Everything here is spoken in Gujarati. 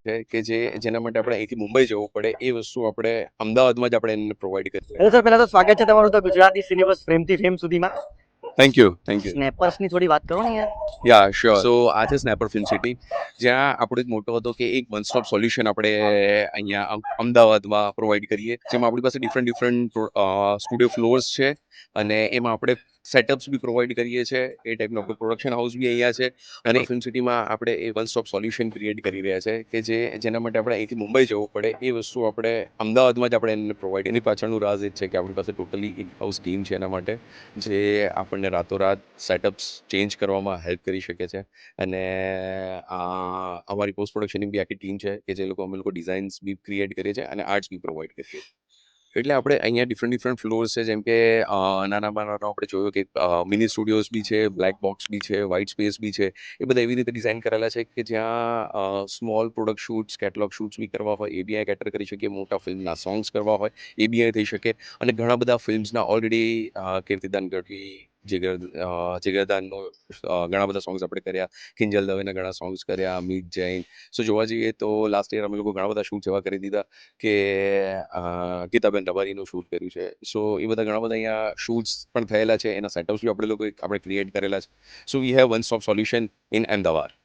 છે કે જેના માટે આપણે અહીંથી મુંબઈ જવું પડે એ વસ્તુ આપણે અમદાવાદમાં જ આપણે એને પ્રોવાઈડ કરીએ. હેલો સર, પહેલા તો સ્વાગત છે તમારું તો ગુજરાતી સિનેમા ફ્રેમથી ફેમ સુધીમાં. Thank you. સ્નેપર્સની થોડી વાત કરો ને યાર. યા શ્યોર. સો આ છે સ્નેપર ફિલ્મ સિટી, જ્યાં આપણો એક મોટો હતો કે એક વન સ્ટોપ સોલ્યુશન આપણે અહીંયા અમદાવાદમાં પ્રોવાઈડ કરીએ, જેમાં આપણી પાસે ડિફરન્ટ સ્ટુડિયો ફ્લોર્સ છે અને એમાં આપણે સેટઅપ્સ બી પ્રોવાઈડ કરીએ છીએ. એ ટાઈપનું આપણું પ્રોડક્શન હાઉસ બી અહીંયા છે અને ફિલ્મ સિટીમાં આપણે એ વન સ્ટોપ સોલ્યુશન ક્રિએટ કરી રહ્યા છે કે જેના માટે આપણે અહીંથી મુંબઈ જવું પડે એ વસ્તુ આપણે અમદાવાદમાં જ આપણે એને પ્રોવાઈડ. એની પાછળનું રાઝ એ જ છે કે આપણી પાસે ટોટલી ઇન હાઉસ ટીમ છે એના માટે, જે આપણને રાતોરાત સેટઅપ્સ ચેન્જ કરવામાં હેલ્પ કરી શકે છે. અને અમારી પોસ્ટ પ્રોડક્શનની બી આખી ટીમ છે કે જે અમે લોકો ડિઝાઇન્સ બી ક્રિએટ કરીએ છીએ અને આર્ટ્સ બી પ્રોવાઈડ કરીએ છીએ. એટલે આપણે અહીંયા ડિફરન્ટ ફ્લોર્સ છે, જેમ કે નાનામાં નાના આપણે જોયું કે મિની સ્ટુડિયોઝ બી છે, બ્લેક બોક્સ બી છે, વ્હાઇટ સ્પેસ બી છે. એ બધા એવી રીતે ડિઝાઇન કરેલા છે કે જ્યાં small product shoots, catalogue shoots બી કરવા હોય એ બી અહીંયા કેટર કરી શકીએ, મોટા ફિલ્મના સોંગ્સ કરવા હોય એ બી અહીંયા થઈ શકે. અને ઘણા બધા ફિલ્મ્સના ઓલરેડી કીર્તિદાન ગઢવી, જીગરદાનનો ઘણા બધા સોંગ્સ આપણે કર્યા, કિંજલ દવેના ઘણા સોંગ્સ કર્યા, અમિત જૈન. સો જોવા જઈએ તો લાસ્ટ યર અમે લોકો ઘણા બધા શૂટ્સ એવા કરી દીધા કે ગીતાબેન રબારીનું શૂટ કર્યું છે. સો એ બધા ઘણા બધા અહીંયા શૂટ્સ પણ થયેલા છે, એના સેટઅપ્સ બી આપણે ક્રિએટ કરેલા છે. So we have one stop solution in Ahmedabad.